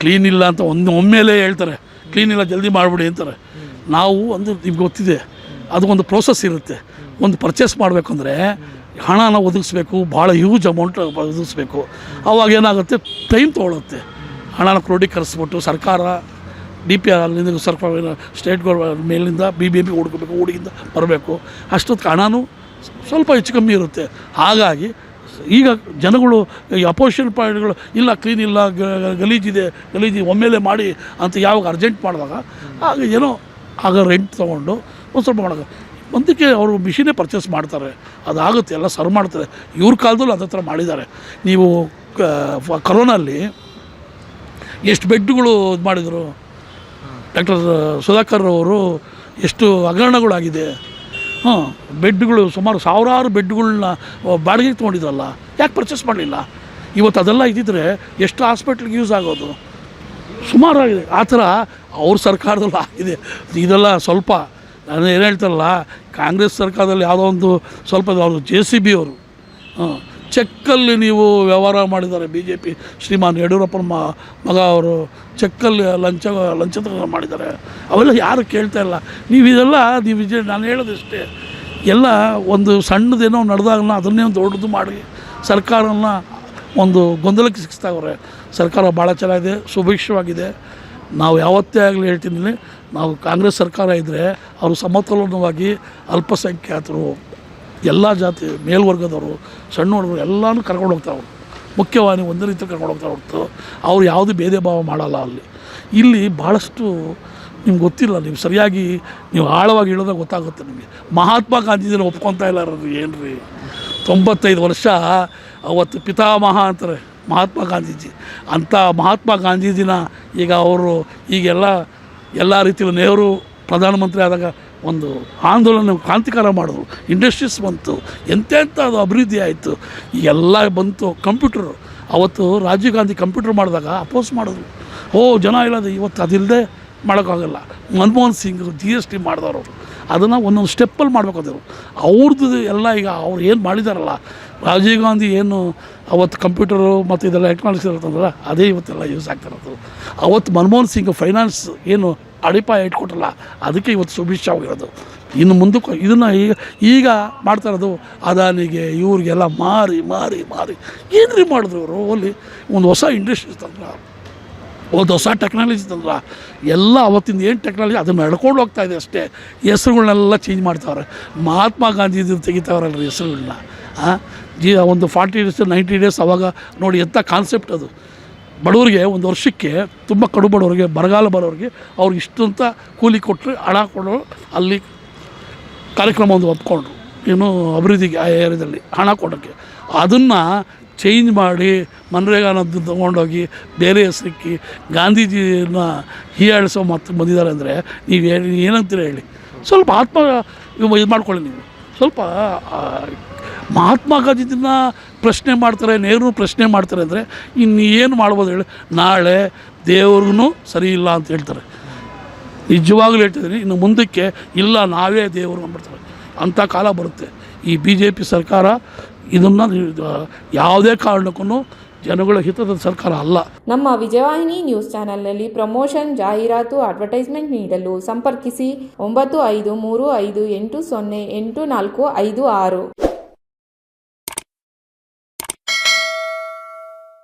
Clean ಇಲ್ಲ ಅಂತ ಒಮ್ಮೆಲೇ ಹೇಳ್ತಾರೆ, ಕ್ಲೀನ್ ಇಲ್ಲ ಜಲ್ದಿ ಮಾಡಿಬಿಡಿ ಅಂತಾರೆ. ನಾವು ನಿಮ್ಗೆ ಗೊತ್ತಿದೆ, ಅದು ಒಂದು ಪ್ರೋಸೆಸ್ ಇರುತ್ತೆ. ಒಂದು ಪರ್ಚೇಸ್ ಮಾಡಬೇಕು ಅಂದರೆ ಹಣನ ಒದಗಿಸ್ಬೇಕು, ಭಾಳ ಹ್ಯೂಜ್ ಅಮೌಂಟ್ ಒದಗಿಸ್ಬೇಕು. ಅವಾಗ ಏನಾಗುತ್ತೆ, ಟೈಮ್ ತೊಗೊಳುತ್ತೆ. ಹಣನ ಕ್ರೋಢೀಕರಿಸ್ಬಿಟ್ಟು ಸರ್ಕಾರ DPR ಅಲ್ಲಿಂದ ಸರ್ಕಾರ ಸ್ಟೇಟ್ ಗೌರ್ಮೆಂಟ್ ಮೇಲಿಂದ BBMP ಹುಡ್ಕೋಬೇಕು, ಹುಡುಗಿಂದ ಬರಬೇಕು. ಅಷ್ಟೊತ್ತಿಗೆ ಹಣನೂ ಸ್ವಲ್ಪ ಹೆಚ್ಚು ಕಮ್ಮಿ ಇರುತ್ತೆ. ಹಾಗಾಗಿ ಈಗ ಜನಗಳು ಈ ಅಪೋಸಿಷನ್ ಪಾರ್ಟಿಗಳು ಇಲ್ಲ ಕ್ಲೀನ್ ಇಲ್ಲ, ಗಲೀಜಿದೆ ಒಮ್ಮೆಲೇ ಮಾಡಿ ಅಂತ ಯಾವಾಗ ಅರ್ಜೆಂಟ್ ಮಾಡಿದಾಗ ಆಗ ಏನೋ ಆಗ ರೆಂಟ್ ತೊಗೊಂಡು ಒಂದು ಸ್ವಲ್ಪ ಮಾಡೋದು ಒಂದಕ್ಕೆ ಅವರು ಮಿಷಿನೇ ಪರ್ಚೇಸ್ ಮಾಡ್ತಾರೆ. ಅದಾಗುತ್ತೆ, ಎಲ್ಲ ಸರ್ವ್ ಮಾಡ್ತಾರೆ. ಇವ್ರ ಕಾಲದಲ್ಲೂ ಅದೇ ಥರ ಮಾಡಿದ್ದಾರೆ. ನೀವು ಕರೋನಲ್ಲಿ ಎಷ್ಟು ಬೆಡ್ಗಳು ಇದು ಮಾಡಿದರು, ಡಾಕ್ಟರ್ ಸುಧಾಕರ್ ಅವರು ಎಷ್ಟು ಹಗರಣಗಳಾಗಿದೆ. ಬೆಡ್ಗಳು ಸುಮಾರು ಸಾವಿರಾರು ಬೆಡ್ಗಳನ್ನ ಬಾಡಿಗೆಗೆ ತೊಗೊಂಡಿದ್ರಲ್ಲ, ಯಾಕೆ ಪರ್ಚೇಸ್ ಮಾಡಲಿಲ್ಲ? ಇವತ್ತು ಅದೆಲ್ಲ ಇದ್ದಿದ್ರೆ ಎಷ್ಟು ಹಾಸ್ಪಿಟ್ಲಿಗೆ ಯೂಸ್ ಆಗೋದು, ಸುಮಾರಾಗಿದೆ. ಆ ಥರ ಅವ್ರ ಸರ್ಕಾರದಲ್ಲೂ ಆಗಿದೆ. ಇದೆಲ್ಲ ಸ್ವಲ್ಪ ನಾನು ಏನು ಹೇಳ್ತಾರಲ್ಲ, ಕಾಂಗ್ರೆಸ್ ಸರ್ಕಾರದಲ್ಲಿ ಯಾವುದೋ ಒಂದು ಸ್ವಲ್ಪ ಅವರು JCB ಅವರು ಚೆಕ್ಕಲ್ಲಿ ನೀವು ವ್ಯವಹಾರ ಮಾಡಿದ್ದಾರೆ. BJP ಶ್ರೀಮಾನ್ ಯಡಿಯೂರಪ್ಪನ ಮಗ ಅವರು ಚೆಕ್ಕಲ್ಲಿ ಲಂಚ ಮಾಡಿದ್ದಾರೆ. ಅವೆಲ್ಲ ಯಾರು ಕೇಳ್ತಾ ಇಲ್ಲ. ನೀವು ಇದೆಲ್ಲ ನಾನು ಹೇಳೋದಿಷ್ಟೇ, ಎಲ್ಲ ಒಂದು ಸಣ್ಣದೇನೋ ನಡೆದಾಗಲ್ಲ ಅದನ್ನೇ ಒಂದು ದೊಡ್ಡದು ಮಾಡಿ ಸರ್ಕಾರನ ಒಂದು ಗೊಂದಲಕ್ಕೆ ಸಿಕ್ಕಿಸ್ತಾವ್ರೆ. ಸರ್ಕಾರ ಭಾಳ ಚೆನ್ನಾಗಿದೆ, ಸುಭಿಕ್ಷವಾಗಿದೆ. ನಾವು ಯಾವತ್ತೇ ಆಗಲಿ ಹೇಳ್ತೀನಿ, ನಾವು ಕಾಂಗ್ರೆಸ್ ಸರ್ಕಾರ ಇದ್ದರೆ ಅವರು ಸಮತೋಲನವಾಗಿ ಅಲ್ಪಸಂಖ್ಯಾತರು, ಎಲ್ಲ ಜಾತಿ ಮೇಲ್ವರ್ಗದವರು, ಸಣ್ಣ ಹುಡುಗರು ಎಲ್ಲನೂ ಕರ್ಕೊಂಡು ಹೋಗ್ತಾವ್ರು. ಮುಖ್ಯವಾಗಿ ಒಂದೇ ರೀತಿ ಕರ್ಕೊಂಡು ಹೋಗ್ತಾ ಹೊರತು ಅವ್ರು ಯಾವುದೇ ಭೇದ ಭಾವ ಮಾಡಲ್ಲ. ಇಲ್ಲಿ ಭಾಳಷ್ಟು ನಿಮ್ಗೆ ಗೊತ್ತಿಲ್ಲ, ನೀವು ಸರಿಯಾಗಿ ನೀವು ಆಳವಾಗಿ ಹೇಳಿದಾಗ ಗೊತ್ತಾಗುತ್ತೆ ನಿಮಗೆ. ಮಹಾತ್ಮ ಗಾಂಧೀಜಿನ ಒಪ್ಕೊತಾ ಇಲ್ಲ ಏನು ರೀ, 95 ವರ್ಷ ಅವತ್ತು ಪಿತಾಮಹ ಅಂತಾರೆ ಮಹಾತ್ಮ ಗಾಂಧೀಜಿ. ಅಂಥ ಮಹಾತ್ಮ ಗಾಂಧೀಜಿನ ಈಗ ಅವರು ಎಲ್ಲ ರೀತಿಯಲ್ಲಿ ನೆಹರು ಪ್ರಧಾನಮಂತ್ರಿ ಆದಾಗ ಒಂದು ಆಂದೋಲನ ಕ್ರಾಂತಿಕಾರ ಮಾಡಿದ್ರು, ಇಂಡಸ್ಟ್ರೀಸ್ ಬಂತು, ಅದು ಅಭಿವೃದ್ಧಿ ಆಯಿತು. ಎಲ್ಲ ಬಂತು. ಕಂಪ್ಯೂಟರು ಅವತ್ತು ರಾಜೀವ್ ಗಾಂಧಿ ಕಂಪ್ಯೂಟರ್ ಮಾಡಿದಾಗ ಅಪೋಸ್ ಮಾಡಿದ್ರು. ಜನ ಇಲ್ಲದೆ ಇವತ್ತು ಅದಿಲ್ಲದೆ ಮಾಡೋಕ್ಕಾಗಲ್ಲ. ಮನಮೋಹನ್ ಸಿಂಗ್ GST ಮಾಡಿದವರು ಅದನ್ನು ಒಂದೊಂದು ಸ್ಟೆಪ್ಪಲ್ಲಿ ಮಾಡ್ಬೇಕಾದ್ರು. ಅವ್ರದ್ದು ಎಲ್ಲ ಈಗ ಅವ್ರು ಏನು ಮಾಡಿದಾರಲ್ಲ, ರಾಜೀವ್ ಗಾಂಧಿ ಏನು ಅವತ್ತು ಕಂಪ್ಯೂಟರು ಮತ್ತು ಇದೆಲ್ಲ ಎಲೆಕ್ಟ್ರಾನಿಕ್ಸ್ ಇರುತ್ತಂದ್ರೆ ಅದೇ ಇವತ್ತೆಲ್ಲ ಯೂಸ್ ಆಗ್ತಿರೋದು. ಅವತ್ತು ಮನಮೋಹನ್ ಸಿಂಗ್ ಫೈನಾನ್ಸ್ ಏನು ಅಡಿಪಾಯ ಇಟ್ಕೊಟ್ರಲ್ಲ, ಅದಕ್ಕೆ ಇವತ್ತು ಸುಭಿಕ್ಷವಾಗಿರೋದು. ಇನ್ನು ಮುಂದಕ್ಕೆ ಇದನ್ನು ಈಗ ಮಾಡ್ತಾ ಇರೋದು ಅದಾನಿಗೆ ಇವ್ರಿಗೆಲ್ಲ ಮಾರಿ ಏನು ರೀ ಮಾಡಿದ್ರು ಇವರು. ಅಲ್ಲಿ ಒಂದು ಹೊಸ ಇಂಡಸ್ಟ್ರೀಸ್ ತಂದ್ರ, ಒಂದು ಹೊಸ ಟೆಕ್ನಾಲಜಿ ತಂದ್ರ, ಎಲ್ಲ ಅವತ್ತಿಂದ ಏನು ಟೆಕ್ನಾಲಜಿ ಅದನ್ನು ನಡ್ಕೊಂಡು ಹೋಗ್ತಾ ಇದೆ ಅಷ್ಟೇ. ಹೆಸ್ರುಗಳನ್ನೆಲ್ಲ ಚೇಂಜ್ ಮಾಡ್ತಾವ್ರೆ. ಮಹಾತ್ಮ ಗಾಂಧೀಜಿ ತೆಗಿತಾವ್ರಲ್ರಿ ಹೆಸ್ರುಗಳನ್ನ. ಒಂದು 40 days 90 days ಅವಾಗ ನೋಡಿ ಎಂಥ ಕಾನ್ಸೆಪ್ಟ್ ಅದು. ಬಡವರಿಗೆ ಒಂದು ವರ್ಷಕ್ಕೆ ತುಂಬ ಕಡು ಬಡವರಿಗೆ, ಬರಗಾಲ ಬರೋರಿಗೆ ಅವ್ರಿಗೆ ಇಷ್ಟಂತ ಕೂಲಿ ಕೊಟ್ಟರೆ ಹಣ ಕೊಡೋರು. ಅಲ್ಲಿ ಕಾರ್ಯಕ್ರಮ ಒಂದು ಒಪ್ಕೊಂಡ್ರು, ಏನು ಅಭಿವೃದ್ಧಿಗೆ ಆ ಏರಿಯಾದಲ್ಲಿ ಹಣ ಕೊಡೋಕ್ಕೆ. ಅದನ್ನು ಚೇಂಜ್ ಮಾಡಿ ಮನ್ರೇಗಾನದ್ದು ತೊಗೊಂಡೋಗಿ ಬೇರೆ ಹೆಸರಿಕ್ಕಿ ಗಾಂಧೀಜಿನ ಹೀಯಾಳಿಸೋ ಮತ್ತು ಬಂದಿದ್ದಾರೆ ಅಂದರೆ ನೀವು ಏನಂತೀರ ಹೇಳಿ? ಸ್ವಲ್ಪ ಇದು ಮಾಡ್ಕೊಳ್ಳಿ ನೀವು. ಸ್ವಲ್ಪ ಮಹಾತ್ಮ ಗಾಂಧೀಜಿನ ಪ್ರಶ್ನೆ ಮಾಡ್ತಾರೆ, ನೆಹರು ಪ್ರಶ್ನೆ ಮಾಡ್ತಾರೆ ಅಂದರೆ ಇನ್ನು ಏನು ಮಾಡ್ಬೋದು ಹೇಳಿ? ನಾಳೆ ದೇವ್ರಿಗೂ ಸರಿ ಇಲ್ಲ ಅಂತ ಹೇಳ್ತಾರೆ. ನಿಜವಾಗ್ಲೂ ಹೇಳ್ತಿದ್ದೀನಿ, ಇನ್ನು ಮುಂದಕ್ಕೆ ಇಲ್ಲ ನಾವೇ ದೇವರು ಅಂದ್ಬಿಡ್ತಾರೆ. ಅಂಥ ಕಾಲ ಬರುತ್ತೆ. ಈ BJP ಸರ್ಕಾರ ಇದನ್ನು ಯಾವುದೇ ಕಾರಣಕ್ಕೂ ಜನಗಳ ಹಿತದ ಸರ್ಕಾರ ಅಲ್ಲ. ನಮ್ಮ ವಿಜಯವಾಹಿನಿ ನ್ಯೂಸ್ ಚಾನೆಲ್ನಲ್ಲಿ ಪ್ರಮೋಷನ್, ಜಾಹೀರಾತು, ಅಡ್ವರ್ಟೈಸ್ಮೆಂಟ್ ನೀಡಲು ಸಂಪರ್ಕಿಸಿ 9535808456.